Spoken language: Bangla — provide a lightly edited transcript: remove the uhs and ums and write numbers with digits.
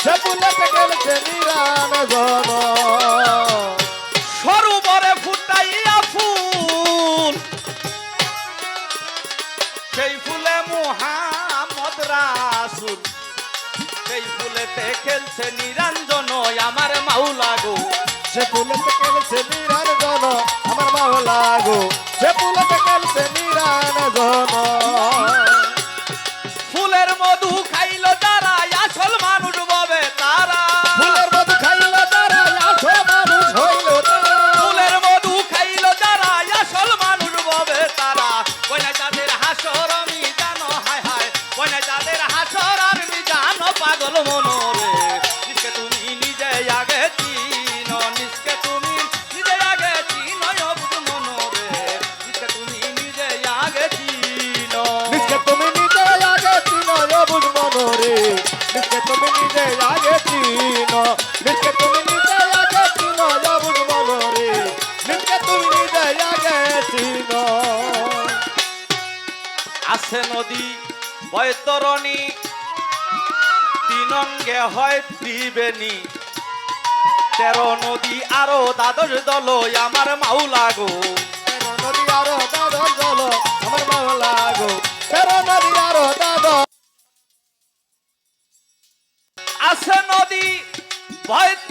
সে ফুলেতে খেলছে নিরান জন। সরোবরে ফুটাইয়া ফুল, সেই ফুলে মুহাম্মদ রাসূল, সেই ফুলেতে খেলছে নিরঞ্জন আমার মাওলা গো। সে ফুলেতে খেলছে নিরান জন আমার মাওলা গো। সে ফুলেতে খেলছে নিরান জন। ফুলের মধু খাইল যারা আসল মানুষ ববে তারা। ফুলের মধু খাইল যারা আসল মানুষ হইল তারা। ফুলের মধু খাইল যারা আসল মানুষ ববে তারা। কইনা তাদের হাসর আমি জানো হায় হায়, কইনা তাদের হাসর আমি জানো পাগল মনরে। নিজকে তুমি নিজে আগে চিনো, নিজকে তুমি নিজে আগে চিনো অবুঝ মনরে। নিজকে তুমি নিজে আগে চিনো। নিজকে তুমি নিজে আগে চিনো অবুঝ মনরে। নিজকে তুমি নিজে আগে চিনো। নিজকে তুমি নিজে আগে চিনো অবুঝ মনরে। নিজকে তুমি নিজে আগে চিনো। আছে নদী বৈতরণী, তিন অঙ্গে হয় ত্রিবেণী। 13 নদী আরো দ্বাদশ দল আমার মাওলা গো। তেরো নদী আরো দাদর জল আমার মাওলা গো। 13 নদী আরো দাদর। আছে নদী বৈতরণী,